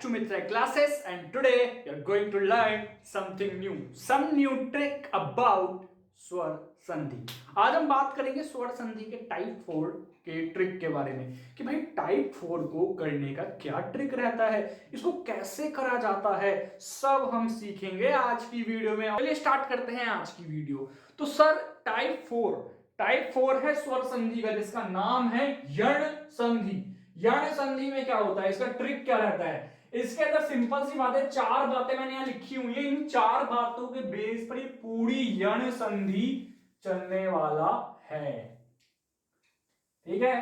to Mitra classes, and today we are going to learn something new, some new trick about स्वर संधि। आज हम बात करेंगे स्वर संधि के टाइप 4 के ट्रिक के बारे में कि भाई टाइप 4 को करने का क्या ट्रिक रहता है, इसको कैसे करा जाता है, सब हम सीखेंगे आज की वीडियो में। चलिए स्टार्ट करते हैं आज की वीडियो। तो सर टाइप 4 है स्वर संधि का, जिसका नाम है यण संधि। यण संधि में क्या होता है, इसका ट्रिक क्या रहता है? इसके अंदर सिंपल सी बात है, चार बातें मैंने यहां लिखी हुई है। इन चार बातों के बेस पर पूरी यण संधि चलने वाला है। ठीक है,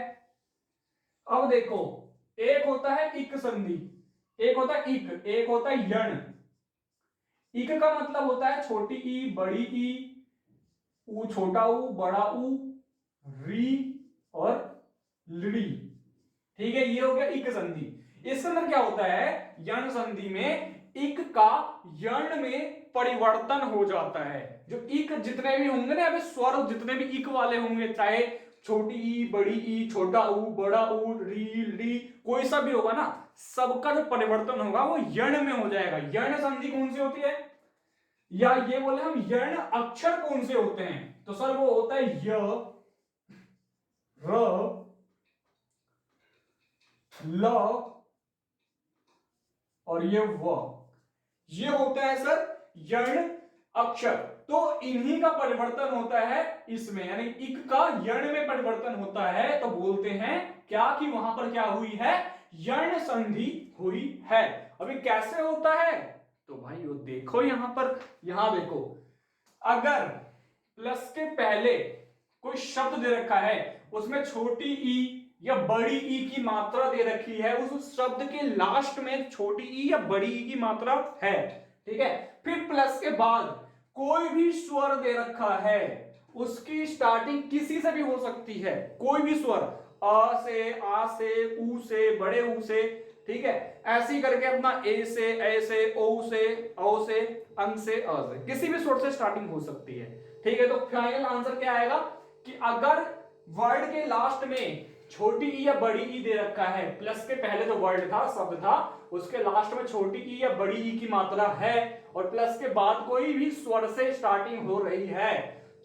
अब देखो, एक होता है इक संधि, एक होता है इक, एक होता है यण। इक का मतलब होता है छोटी ई बड़ी ई, ऊ छोटा ऊ बड़ा ऊ, री और लड़ी। ठीक है, ये हो गया इक संधि। इसके अंदर क्या होता है, यण संधि में इक का यण में परिवर्तन हो जाता है। जो इक जितने भी होंगे ना, स्वर जितने भी इक वाले होंगे, चाहे छोटी ई बड़ी ई, छोटा ऊ बड़ा ऊ, री ली, कोई सा भी होगा ना, सबका जो परिवर्तन होगा वो यण में हो जाएगा। यण संधि कौन सी होती है, या ये बोले हम यण अक्षर कौन से होते हैं, तो सर वो होता है य, र, ल और ये व। ये होता है सर यण अक्षर। तो इन्हीं का परिवर्तन होता है इसमें, यानी इक का यण में परिवर्तन होता है, तो बोलते हैं क्या कि वहां पर क्या हुई है, यण संधि हुई है। अभी कैसे होता है, तो भाई वो देखो यहां पर, यहां देखो, अगर प्लस के पहले कोई शब्द दे रखा है, उसमें छोटी ई या बड़ी ई की मात्रा दे रखी है, उस शब्द के लास्ट में छोटी ई या बड़ी ई की मात्रा है, ठीक है, फिर प्लस के बाद कोई भी स्वर दे रखा है, उसकी स्टार्टिंग किसी से भी हो सकती है, कोई भी स्वर, अ से, आ से, ऊ से, बड़े ऊ से, ठीक है, ऐसी करके अपना ए से, ओ से, औ से, अंग से, अ से, किसी भी स्वर से स्टार्टिंग हो सकती है। ठीक है, तो फाइनल आंसर क्या आएगा कि अगर वर्ड के लास्ट में छोटी ई या बड़ी ई दे रखा है, प्लस के पहले जो वर्ड था, शब्द था, उसके लास्ट में छोटी ई या बड़ी ई की मात्रा है, और प्लस के बाद कोई भी स्वर से स्टार्टिंग हो रही है,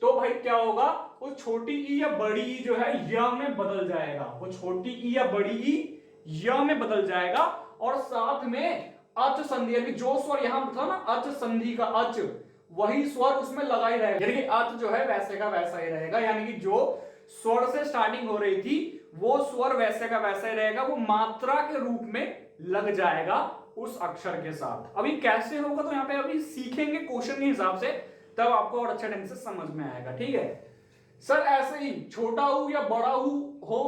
तो भाई क्या होगा, वो छोटी ई या बड़ी ई जो है य में बदल जाएगा। वो छोटी ई या बड़ी ई य में बदल जाएगा, और साथ में अच संधि, यानी जो स्वर यहां था ना, अच संधि का अच, वही स्वर उसमें लगा ही रहेगा, यानी कि अच जो है वैसे का वैसा ही रहेगा। यानी कि जो स्वर से स्टार्टिंग हो रही थी, वो स्वर वैसे का वैसा ही रहेगा, वो मात्रा के रूप में लग जाएगा उस अक्षर के साथ। अभी कैसे होगा, तो यहां पे अभी सीखेंगे क्वेश्चन के हिसाब से, तब आपको और अच्छे ढंग से समझ में आएगा। ठीक है सर, ऐसे ही छोटा ऊ या बड़ा ऊ हो,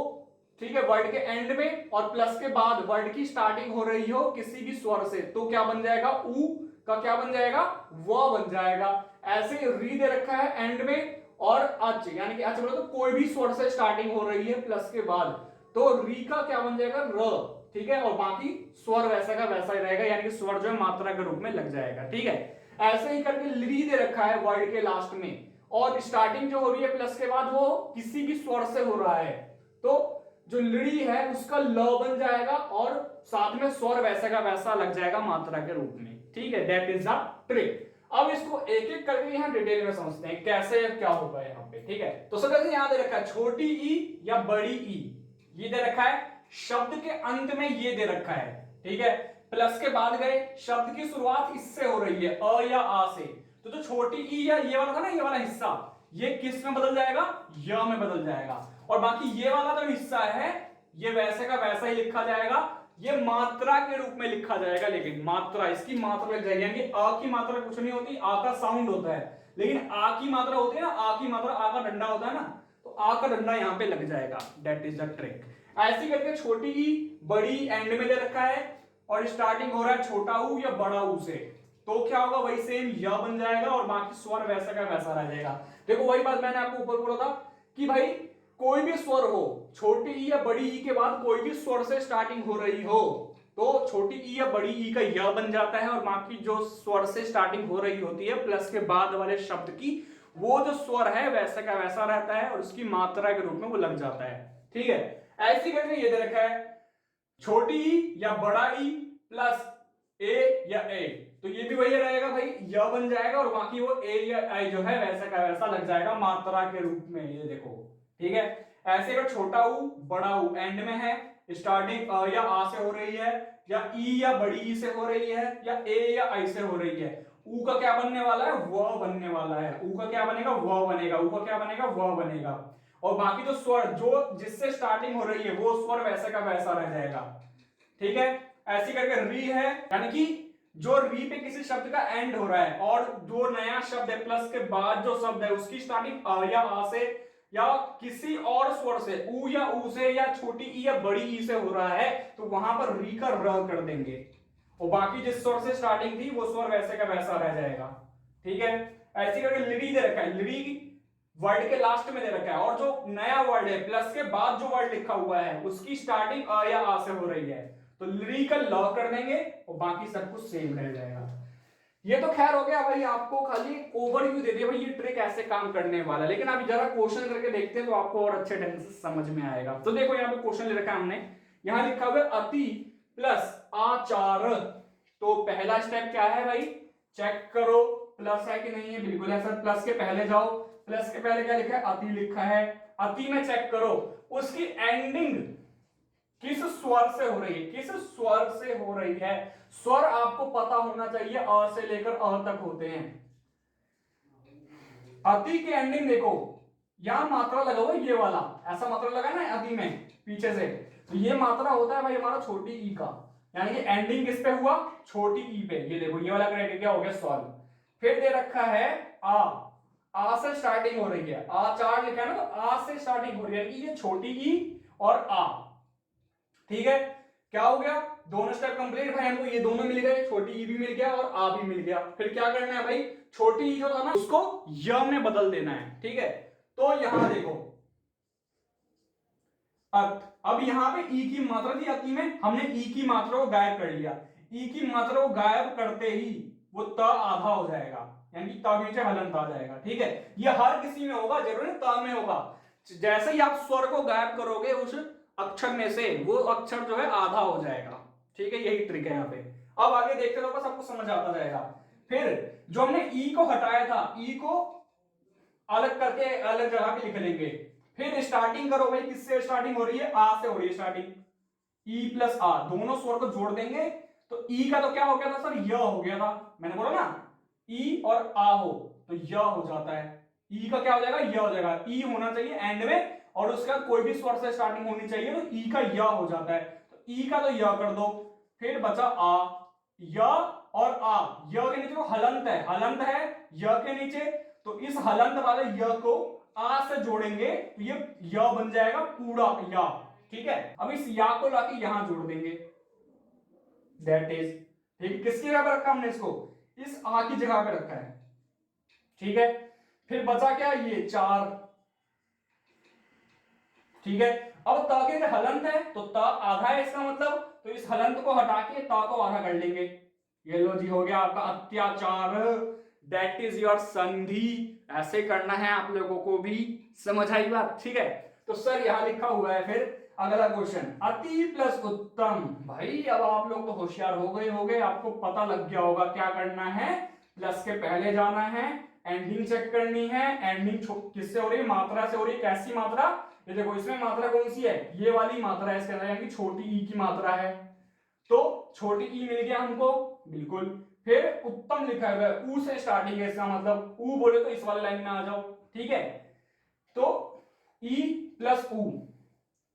ठीक है, वर्ड के एंड में, और प्लस के बाद वर्ड की स्टार्टिंग हो रही हो किसी भी स्वर से, तो क्या बन जाएगा, ऊ का क्या बन जाएगा, व बन जाएगा। ऐसे री दे रखा है एंड में, और अच, यानी कि अच बोलो तो कोई भी स्वर से स्टार्टिंग हो रही है प्लस के बाद, तो री का क्या बन जाएगा, र, ठीक है, और बाकी स्वर वैसा का वैसा ही रहेगा, यानी कि स्वर जो है मात्रा के रूप में लग जाएगा। ठीक है, ऐसे ही करके ली दे रखा है वर्ड के लास्ट में, और स्टार्टिंग जो हो रही है प्लस के बाद वो किसी भी स्वर से हो रहा है, तो जो लड़ी है उसका ल बन जाएगा, और साथ में स्वर वैसा का वैसा लग जाएगा मात्रा के रूप में। ठीक है, दैट इज द ट्रिक। अब इसको एक एक करके यहां डिटेल में समझते हैं कैसे क्या होगा यहां पे। ठीक है, तो सबसे यहां दे रखा है छोटी ई या बड़ी ई, ये दे रखा है, शब्द के अंत में ये दे रखा है, ठीक है, प्लस के बाद गए, शब्द की शुरुआत इससे हो रही है, अ या आ से, तो जो छोटी ई या ये वाला था ना, ये वाला हिस्सा, ये किस में बदल जाएगा, य में बदल जाएगा, और बाकी ये वाला जो हिस्सा है, ये वैसे का वैसा ही लिखा जाएगा, ये मात्रा के रूप में लिखा जाएगा, लेकिन मात्रा, इसकी मात्रा लग जाएगी, यानी अ की मात्रा कुछ नहीं होती, आ का साउंड होता है, लेकिन आ की मात्रा होती है ना, आ की मात्रा, आ का डंडा होता है ना, तो आ का डंडा यहां पे लग जाएगा। That is the trick. ऐसी करके छोटी ई बड़ी एंड में दे रखा है, और स्टार्टिंग हो रहा है छोटा ऊ या बड़ा ऊ से, तो क्या होगा, वही सेम य बन जाएगा, और बाकी स्वर वैसा का वैसा रह जाएगा। देखो वही बात मैंने आपको ऊपर बोला था कि भाई कोई भी स्वर हो, छोटी ई या बड़ी ई के बाद कोई भी स्वर से स्टार्टिंग हो रही हो, तो छोटी ई या बड़ी ई का य बन जाता है, और बाकी जो स्वर से स्टार्टिंग हो रही होती है प्लस के बाद वाले शब्द की, वो जो स्वर है वैसा का वैसा रहता है, और उसकी मात्रा के रूप में वो लग जाता है। ठीक है, ऐसी करके ये दे रखा है, छोटी ई या बड़ा ई प्लस ए या ए, तो ये भी वही रहेगा भाई, य बन जाएगा और बाकी वो ए या आई जो है वैसा का वैसा लग जाएगा मात्रा के रूप में, ये देखो। ठीक है, ऐसे अगर छोटा उ बड़ा उ एंड में है, स्टार्टिंग या आ से हो रही है, या ई या बड़ी ई से हो रही है, या ए या आई से हो रही है, ऊ का क्या बनने वाला है, व बनने वाला है। ऊ का क्या बनेगा, व बनेगा। ऊ का क्या बनेगा, व बनेगा। और बाकी जो स्वर जो जिससे स्टार्टिंग हो रही है वो स्वर वैसे का वैसा रह जाएगा। ठीक है, ऐसी करके री है, यानी कि जो री पे किसी शब्द का एंड हो रहा है और जो नया शब्द है प्लस के बाद जो शब्द है उसकी स्टार्टिंग अ या आ से या किसी और स्वर से, ऊ या ऊ से या छोटी ई या बड़ी ई से हो रहा है, तो वहां पर री का र कर देंगे और बाकी जिस स्वर से स्टार्टिंग थी वो स्वर वैसे का वैसा रह जाएगा। ठीक है, ऐसी करके लिरी दे रखा है, लिरी वर्ड के लास्ट में दे रखा है और जो नया वर्ड है प्लस के बाद जो वर्ड लिखा हुआ है उसकी स्टार्टिंग अ या आ से हो रही है, तो लिरी का ल कर देंगे और बाकी सब कुछ सेम रह जाएगा। ये तो खैर हो गया भाई, आपको खाली ओवरव्यू दे दिया भाई ये ट्रिक ऐसे काम करने वाला, लेकिन अभी जरा क्वेश्चन करके देखते हैं तो आपको और अच्छे ढंग से समझ में आएगा। तो देखो यहाँ पे क्वेश्चन ले रखा है हमने, यहाँ लिखा हुआ है अति प्लस आचार। तो पहला स्टेप क्या है भाई, चेक करो प्लस है कि नहीं है। बिल्कुल है सर, प्लस के पहले जाओ, प्लस के पहले क्या लिखा है, अति लिखा है। अति में चेक करो उसकी एंडिंग किस स्वर से हो रही है, किस स्वर से हो रही है। स्वर आपको पता होना चाहिए, अ से लेकर अ तक होते हैं। अति की एंडिंग देखो, यहां मात्रा लगा हुआ ये वाला, ऐसा मात्रा लगा ना अति में पीछे से, तो ये मात्रा होता है भाई हमारा छोटी ई का, यानी कि एंडिंग किस पे हुआ, छोटी ई पे। ये देखो ये वाला क्राइटेरिया हो गया सॉल्व। फिर दे रखा है आ से स्टार्टिंग हो रही है, आ चार लिखा है ना, तो आ से स्टार्टिंग हो रही है, ये छोटी ई और आ। ठीक है, क्या हो गया, दोनों स्टेप कंप्लीट भाई, हमको ये दोनों मिल गए, छोटी ई भी मिल गया और आ भी मिल गया। फिर क्या करना है भाई, छोटी ई जो था ना उसको य में बदल देना है। ठीक है, तो यहां देखो अब यहां पे ई की मात्रा थी अति में, हमने ई की मात्रा को गायब कर लिया। ई की मात्रा को गायब करते ही वो त आधा हो जाएगा, यानी कि त के नीचे हलंत आ जाएगा। ठीक है, ये हर किसी में होगा, जरूर नहीं त में होगा। जैसे ही आप स्वर को गायब करोगे उस अक्षर में से, वो अक्षर जो है आधा हो जाएगा। ठीक है, यही ट्रिक है यहाँ पे। अब आगे देखते रहो, बस आपको समझ आता जाएगा। फिर जो हमने ई को हटाया था, ई को अलग करके अलग जगह पे लिख लेंगे। फिर स्टार्टिंग करो भाई, किससे स्टार्टिंग हो रही है, आ से हो रही है स्टार्टिंग, ई प्लस आ, दोनों स्वर को जोड़ देंगे। तो ई का तो क्या हो गया था सर, य हो गया था, मैंने बोला ना ई और आ हो तो य हो जाता है। ई का क्या हो जाएगा, य हो जाएगा। ई होना चाहिए एंड में और उसका कोई भी स्वर से स्टार्टिंग होनी चाहिए, तो ई का य हो जाता है। तो ई का तो य कर दो, फिर बचा आ, य और आ, य के नीचे वो हलंत है, हलंत है य के नीचे, तो इस हलंत वाले य को आ से जोड़ेंगे तो ये य बन जाएगा पूरा या। ठीक है, अब इस या को लाके यहां जोड़ देंगे, दैट इज, ठीक, किसकी जगह पर रखा हमने इसको, इस आ की जगह पे रखा है। ठीक है, फिर बचा क्या, ये चार। ठीक है, अब त के हलंत है तो त आधा है इसका मतलब, तो इस हलंत को हटा के त को आधा कर लेंगे। ये लो जी, हो गया आपका अत्याचार, दैट इज योर संधि। ऐसे करना है आप लोगों को भी, समझ आई बात। ठीक है, तो सर यहां लिखा हुआ है फिर अगला क्वेश्चन, अति प्लस उत्तम। भाई अब आप लोग तो होशियार हो गए, आपको पता लग गया होगा क्या करना है, प्लस के पहले जाना है, एंडिंग चेक करनी है। एंडिंग किससे हो रही है, मात्रा से हो रही है। कैसी मात्रा, ये देखो इसमें मात्रा कौन सी है, ये वाली मात्रा है इसके अंदर, यानी छोटी ई की मात्रा है, तो छोटी ई मिल गया हमको, बिल्कुल। फिर उत्तम लिखा हुआ है, ऊ से स्टार्टिंग है, इसका मतलब ऊ बोले तो इस वाले लाइन में आ जाओ। ठीक है, तो ई प्लस ऊ,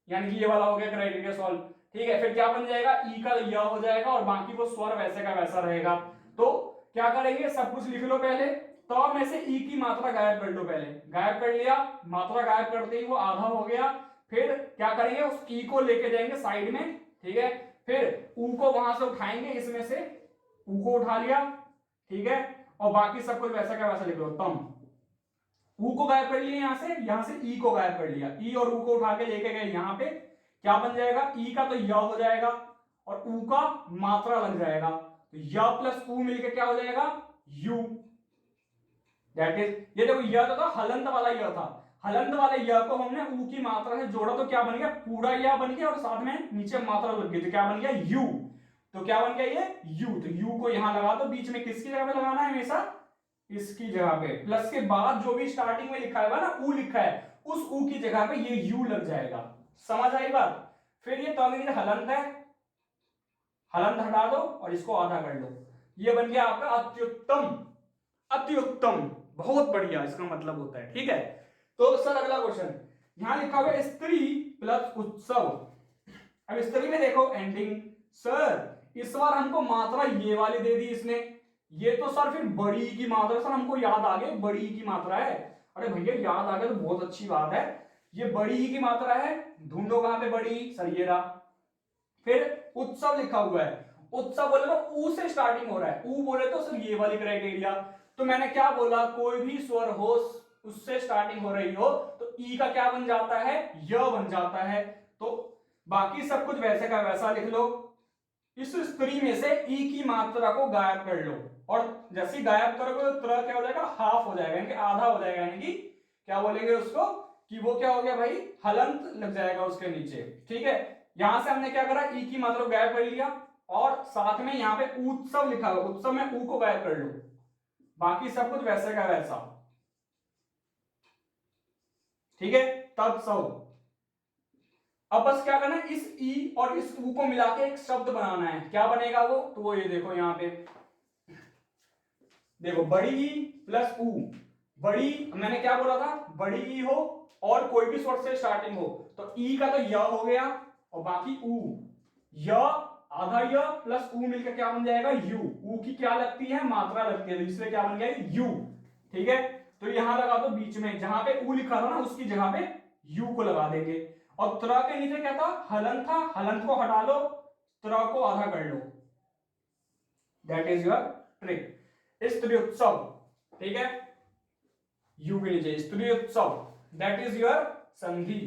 यानी कि ये वाला हो गया क्राइटेरिया सॉल्व। ठीक है, फिर क्या बन जाएगा, ई का य हो जाएगा और बाकी वो स्वर वैसे का वैसा रहेगा। तो क्या करेंगे, सब कुछ लिख लो पहले, तो में से ई की मात्रा गायब कर लो, पहले गायब कर लिया, मात्रा गायब करते ही वो आधा हो गया। फिर क्या करेंगे, उस ई को लेके जाएंगे साइड में। ठीक है, फिर ऊ को वहां से उठाएंगे, इसमें से ऊ को उठा लिया। ठीक है, और बाकी सब कुछ वैसा का वैसा लिख लो। तम, ऊ को गायब कर लिया, यहां से ई को गायब कर लिया, ई और ऊ को उठा के लेके गए यहां पे, क्या बन जाएगा, ई का तो य हो जाएगा और ऊ का मात्रा लग जाएगा, तो य प्लस ऊ मिलकर क्या हो जाएगा, यू। दैट इज, ये देखो य तो था हलंत वाला य था, हलंत वाले य को हमने ऊ की मात्रा से जोड़ा तो क्या बन गया, पूरा य बन गया और साथ में नीचे मात्रा लग गई तो क्या बन गया, यू। तो क्या बन गया ये यू, तो यू को यहां लगा दो, बीच में किसकी जगह पे लगाना है हमेशा, इसकी जगह पे, प्लस के बाद जो भी स्टार्टिंग में लिखा है ना ऊ लिखा है, उस ऊ की जगह पे ये यू लग जाएगा। समझ आई बात। फिर ये तौनीर हलंत है, हलंत हटा दो और इसको आधा कर लो, ये बन गया आपका अत्युत्तम। अत्युत्तम बहुत बढ़िया इसका मतलब होता है, ठीक है। तो सर अगला क्वेश्चन यहां लिखा हुआ है स्त्री प्लस उत्सव। अब स्त्री में देखो एंडिंग, सर इस बार हमको मात्रा ये वाली दे दी इसने, ये तो सर फिर बड़ी की मात्रा, सर हमको याद आ गया बड़ी की मात्रा है। अरे भैया याद आ गया तो बहुत अच्छी बात है, ये बड़ी की मात्रा है, ढूंढो कहां पे बड़ी, सर ये रहा। फिर उत्सव लिखा हुआ है, उत्सव बोले तो ऊ से स्टार्टिंग हो रहा है, ऊ बोले तो सर ये वाली क्राइटेरिया। तो मैंने क्या बोला, कोई भी स्वर हो उससे स्टार्टिंग हो रही हो तो ई का क्या बन जाता है, य बन जाता है। तो बाकी सब कुछ वैसे का वैसा लिख लो, इस स्त्री में से ई की मात्रा को गायब कर लो, और जैसे गायब करोगे तो त्र क्या हो जाएगा, हाफ हो जाएगा, यानी कि आधा हो जाएगा, यानी कि क्या बोलेंगे उसको कि वो क्या हो गया भाई, हलंत लग जाएगा उसके नीचे, ठीक है। यहां से हमने क्या करा, ई की मात्रा को गायब कर लिया, और साथ में यहां पे उत्सव लिखा हुआ, उत्सव में ऊ को गायब कर लो, बाकी सब कुछ वैसे का वैसा, ठीक है। तब सब अब बस क्या करना है, इस ई और इस ऊ को मिला के एक शब्द बनाना है, क्या बनेगा वो, तो वो ये देखो यहां पे देखो, बड़ी ई प्लस ऊ, बड़ी मैंने क्या बोला था, बड़ी ई हो और कोई भी स्वर से स्टार्टिंग हो, तो ई का तो य हो गया, और बाकी ऊ, य आधा य प्लस ऊ मिलकर क्या बन जाएगा, यू, ऊ की क्या लगती है, मात्रा लगती है, तो इसलिए क्या बन गया यू, ठीक है। तो यहां लगा दो बीच में, जहां पे ऊ लिखा था ना उसकी जगह पे यू को लगा देंगे, और त्र के नीचे क्या था, हलंत था, हलंत को हटा लो, त्र को आधा कर लो, दैट इज योर ट्रिक। स्त्री उत्सव, ठीक है, यू के नीचे स्त्री उत्सव, दैट इज योर संधि।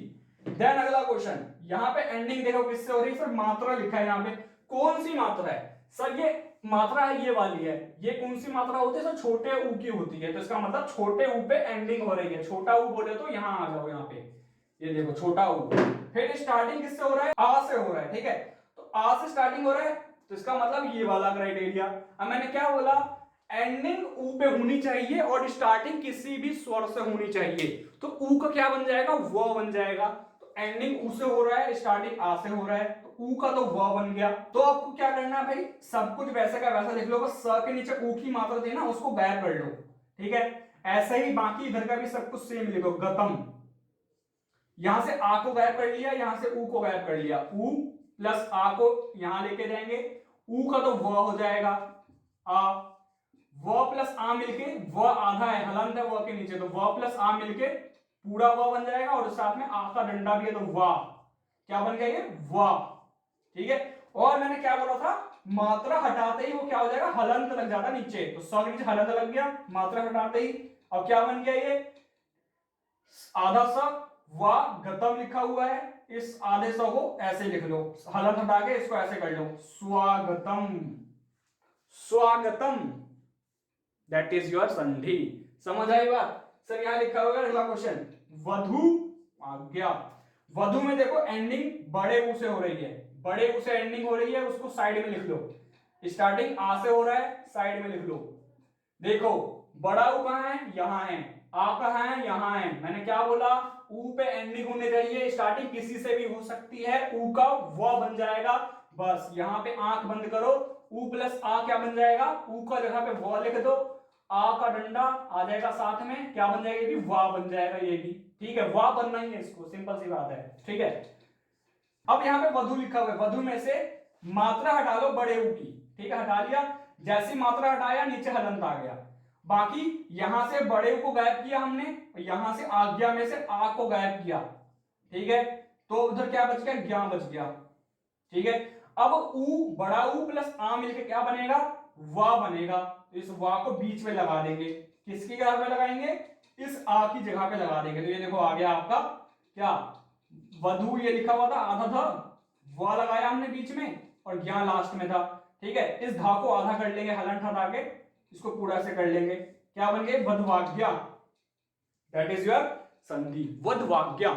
देन अगला क्वेश्चन, यहां पे एंडिंग देखो किससे हो रही है, सर मात्रा लिखा है यहां पे, कौन सी मात्रा है, सर ये मात्रा है ये वाली है, ये कौन सी मात्रा होती है, सर छोटे ऊ की होती है, तो इसका मतलब छोटे ऊ पे एंडिंग हो रही है, छोटा ऊ बोले तो यहां आ जाओ, यहां पे ये देखो छोटा ऊ, फिर स्टार्टिंग किससे हो रहा है, आ से हो रहा है, ठीक है। तो आ से स्टार्टिंग हो रहा है, तो इसका मतलब ये वाला क्राइटेरिया। अब मैंने क्या बोला, एंडिंग ऊ पे होनी चाहिए और स्टार्टिंग किसी भी स्वर से होनी चाहिए, तो ऊ का क्या बन जाएगा, व बन जाएगा। तो एंडिंग ऊ से हो रहा है, स्टार्टिंग आ से हो रहा है, तो ऊ का तो व बन गया। तो आपको क्या करना है भाई, सब कुछ वैसे का वैसा लिख लो, बस स के नीचे ऊ की मात्रा थी ना उसको गायब कर लो, ठीक है। ऐसे ही बाकी इधर का भी सब कुछ सेम लिखो, गतम, यहां से आ को गायब कर लिया, यहां से ऊ को गायब कर लिया, ऊ प्लस आ को यहां लेके जाएंगे, ऊ का तो व हो जाएगा, आ, व प्लस आ मिलके, व आधा है, हलंत है व के नीचे, तो व प्लस आ मिलके पूरा व बन जाएगा, और साथ में आ का डंडा भी है, तो वा, क्या बन गया ये वा, ठीक है। और मैंने क्या बोला था, मात्रा हटाते ही वो क्या हो जाएगा, हलंत लग जाता नीचे, तो स के नीचे हलंत लग गया मात्रा हटाते ही। अब क्या बन गया ये, आधा स वा गतम लिखा हुआ है, इस आधे स को ऐसे लिख लो, हलंत हटा के इसको ऐसे कर लो, स्वागतम, स्वागतम, दैट इज योर संधि। समझ आई बात। सर यहां लिखा हुआ है अगला क्वेश्चन, वधु आज्ञा। वधु में देखो एंडिंग बड़े ऊ से हो रही है, बड़े ऊ से एंडिंग हो रही है, उसको साइड में लिख लो, स्टार्टिंग आ से हो रहा है, साइड में लिख लो। देखो बड़ा ऊ कहां है, यहां है, आ कहां है, यहां है, मैंने क्या बोला, ऊ पे एंडिंग होने चाहिए, स्टार्टिंग किसी से भी हो सकती है, ऊ का व बन जाएगा, बस यहां पे आंख बंद करो, ऊ प्लस आ क्या बन जाएगा, ऊ का जगह पे व लिख दो, आ का डंडा आ जाएगा साथ में, क्या बन जाएगा, ये भी वाह बन जाएगा, ये भी ठीक है, वाह बनना ही है इसको, सिंपल सी बात है, ठीक है। अब यहाँ पे वधु लिखा हुआ है, वधु में से मात्रा हटा लो बड़े ऊ की, ठीक है, हटा लिया, जैसी मात्रा हटाया नीचे हलंत आ गया, बाकी यहां से बड़े ऊ को गायब किया हमने, यहां से आज्ञा में से आ को गायब किया, ठीक है, तो उधर क्या बच गया, ज्ञा बच गया, ठीक है। अब ऊ बड़ा ऊ प्लस आ मिलके क्या बनेगा, वा बनेगा, तो इस वा को बीच में लगा देंगे, किसकी जगह पे लगाएंगे, इस आ की जगह पे लगा देंगे, तो ये देखो आ गया आपका क्या, वधु ये लिखा हुआ था आधा था, वा लगाया हमने बीच में और ज्ञा लास्ट में था, ठीक है। इस धा को आधा कर लेंगे, हलंत हटा के इसको पूरा से कर लेंगे, क्या बन गए, वधवाज्ञा, दैट इज योर संधि, वधवाज्ञा।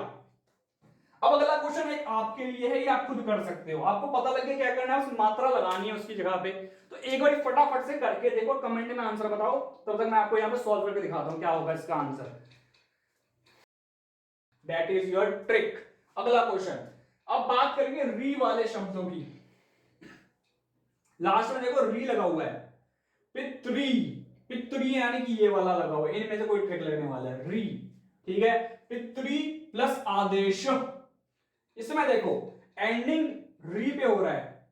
अब अगला क्वेश्चन है आपके लिए है, ये आप खुद कर सकते हो, आपको पता लगे क्या करना है, उस मात्रा लगानी है उसकी जगह पे। तो एक बार फटाफट से करके देखो, कमेंट में आंसर बताओ, तब तक मैं आपको यहाँ पे सॉल्व करके दिखाता हूँ क्या होगा इसका answer. That is your trick. अगला क्वेश्चन, अब बात करेंगे री वाले शब्दों की। लास्ट में देखो री लगा हुआ है, पितरी, पितरी यानी कि ये वाला लगा हुआ है, इनमें से कोई ट्रिक लगने वाला है, री, ठीक है। पितरी प्लस आदेश, इसमें देखो एंडिंग री पे हो रहा है,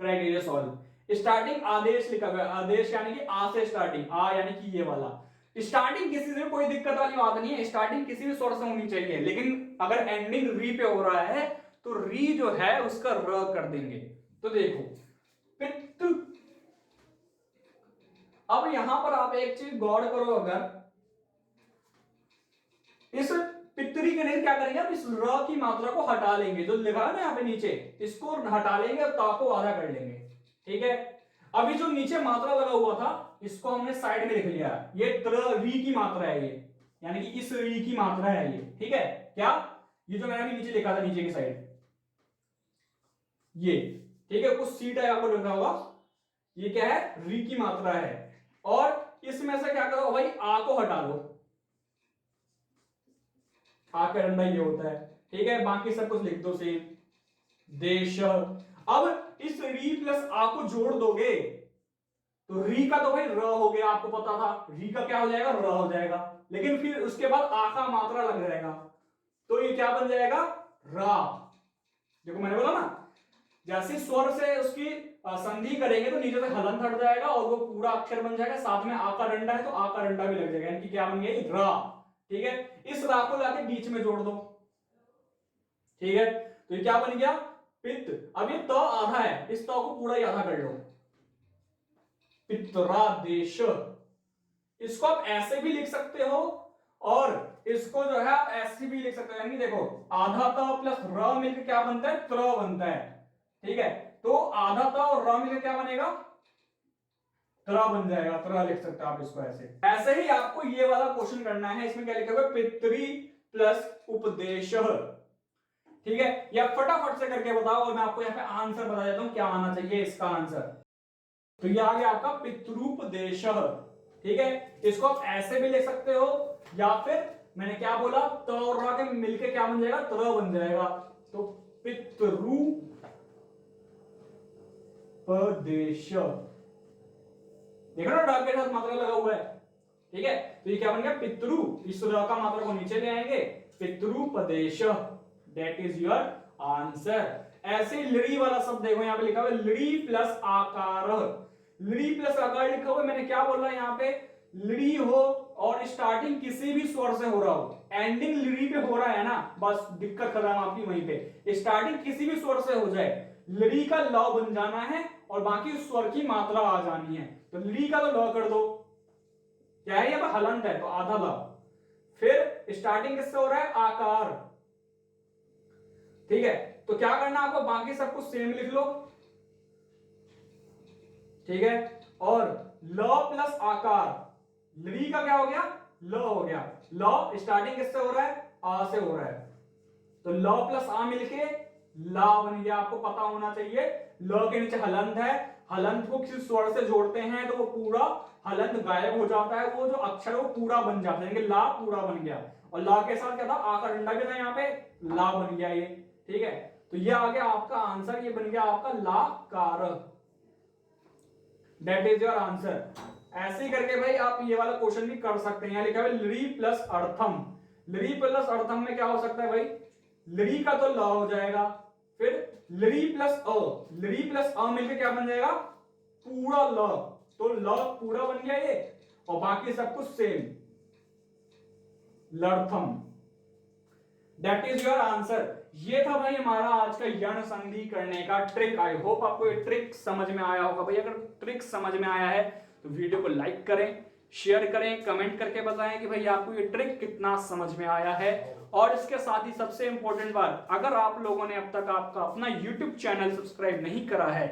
क्राइटेरिया सॉल्व। स्टार्टिंग आदेश लिखा हुआ है, आदेश यानी कि आ से स्टार्टिंग, आ यानी कि ये वाला। स्टार्टिंग किसी से कोई दिक्कत वाली बात नहीं है, स्टार्टिंग किसी भी स्वर से होनी चाहिए, लेकिन अगर एंडिंग री पे हो रहा है तो री जो है उसका र कर देंगे। तो देखो पित, अब यहां पर आप एक चीज गौर करो, अगर इस पितरी के नहीं क्या करेंगे, अब इस र की मात्रा को हटा लेंगे, जो लिखा है ना यहाँ पे नीचे, इसको हटा लेंगे और ता को आधा कर लेंगे, ठीक है। अभी जो नीचे मात्रा लगा हुआ था इसको हमने साइड में लिख लिया, ये री की मात्रा है, ये यानी कि इस री की मात्रा है ये, ठीक है। क्या, ये जो मैंने अभी नीचे लिखा था नीचे की साइड, ये, ठीक है, कुछ सीट है आपको लिखा होगा, ये क्या है, री की मात्रा है। और इसमें से क्या करो भाई, आ को हटा लो, आ का डंडा ये होता है, ठीक है। बाकी सब कुछ लिख दो सेम, देश। अब इस री प्लस आ को जोड़ दोगे तो री का तो भाई र हो गया, आपको पता था, री का क्या हो जाएगा, र हो जाएगा, लेकिन फिर उसके बाद आ का मात्रा लग जाएगा, तो ये क्या बन जाएगा, रा। देखो मैंने बोला ना, जैसे स्वर से उसकी संधि करेंगे तो नीचे से हलंत हट जाएगा और वो पूरा अक्षर बन जाएगा, साथ में आ का डंडा है तो आ का डंडा भी लग जाएगा, यानी कि क्या बन गया, रा, ठीक है। इस रा को लाके बीच में जोड़ दो, ठीक है, तो ये क्या बन गया, पित्त। अब ये त आधा है, इस त को पूरा ही आधा कर लो, पित्रादेश। इसको आप ऐसे भी लिख सकते हो और इसको जो है आप ऐसे भी लिख सकते हो, यानी देखो आधा त प्लस र मिलकर क्या बनता है, त्र बनता है, ठीक है। तो आधा त और र मिलकर क्या बनेगा, त्र बन जाएगा, त्र लिख सकते हो आप इसको ऐसे। ऐसे ही आपको ये वाला क्वेश्चन करना है, इसमें क्या लिखा हुआ है, पितरी प्लस उपदेश, ठीक है। या फटाफट से करके बताओ और मैं आपको यहाँ पे आंसर बता देता हूं क्या आना चाहिए इसका आंसर। तो ये आ गया आपका पितरूपदेश, ठीक है। इसको आप ऐसे भी ले सकते हो या फिर मैंने क्या बोला, त और र के मिलके क्या बन जाएगा, त्र बन जाएगा, तो पितरूपदेश। देखो ना डा के साथ मात्रा लगा हुआ है, ठीक है। तो ये क्या बन गया, पितृ, इस र का मात्रा को नीचे ले आएंगे, पितरूपदेश, दैट इज योर आंसर। ऐसे ही लड़ी वाला शब्द देखो यहाँ पे लिखा हुआ है, लड़ी प्लस आकार, लड़ी प्लस आकार लिखा हुआ है, मैंने क्या बोला यहाँ पे, लड़ी हो और स्टार्टिंग किसी भी स्वर से हो रहा हो, एंडिंग लड़ी पे हो रहा है ना, बस दिक्कत खत्म आपकी वहीं पे, स्टार्टिंग किसी भी स्वर से हो जाए, लड़ी का ल बन जाना है और बाकी स्वर की मात्रा आ जानी है, तो लड़ी का तो ल कर दो, क्या है यहाँ पे हलंत है तो आधा ल, फिर स्टार्टिंग किससे हो रहा है, आकार, ठीक है। तो क्या करना आपको, बाकी सब कुछ सेम लिख लो, ठीक है। और ल प्लस आकार, लड़ी का क्या हो गया, ल हो गया, ल स्टार्टिंग किससे हो रहा है, आ से हो रहा है, तो ल प्लस आ मिलके ला बन गया, आपको पता होना चाहिए। ल के नीचे हलंत है, हलंत को किसी स्वर से जोड़ते हैं तो वो पूरा हलंत गायब हो जाता है, वो जो अक्षर वो पूरा बन जाता है, यानी कि ला पूरा बन गया, और ला के साथ क्या था, आ का डंडा भी था यहाँ पे, ला बन गया ये, ठीक है। तो ये आ गया आपका आंसर, ये बन गया आपका लाकार, दैट इज योर आंसर। ऐसे ही करके भाई आप ये वाला क्वेश्चन भी कर सकते हैं, लिखा है लड़ी प्लस अर्थम, लड़ी प्लस अर्थम में क्या हो सकता है भाई, लड़ी का तो ल हो जाएगा, फिर लड़ी प्लस अ, लड़ी प्लस अ मिलकर क्या बन जाएगा, पूरा ल, तो ल पूरा बन गया ये, और बाकी सब कुछ सेम, लर्थम, दैट इज योर आंसर। ये था भाई हमारा आज का यण संधि करने का ट्रिक। आई होप आपको ये ट्रिक समझ में आया होगा भाई, अगर ट्रिक समझ में आया है तो वीडियो को लाइक करें, शेयर करें, कमेंट करके बताएं कि भाई आपको ये ट्रिक कितना समझ में आया है। और इसके साथ ही सबसे इंपॉर्टेंट बात, अगर आप लोगों ने अब तक आपका अपना YouTube चैनल सब्सक्राइब नहीं करा है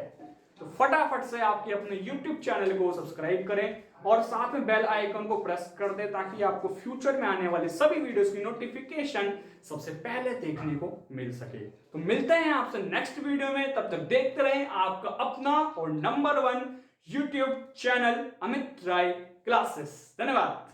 तो फटाफट से आपके अपने YouTube चैनल को सब्सक्राइब करें और साथ में बेल आइकन को प्रेस कर दे ताकि आपको फ्यूचर में आने वाले सभी वीडियोस की नोटिफिकेशन सबसे पहले देखने को मिल सके। तो मिलते हैं आपसे नेक्स्ट वीडियो में, तब तक देखते रहें आपका अपना और number 1 YouTube channel Amit Rai classes. धन्यवाद।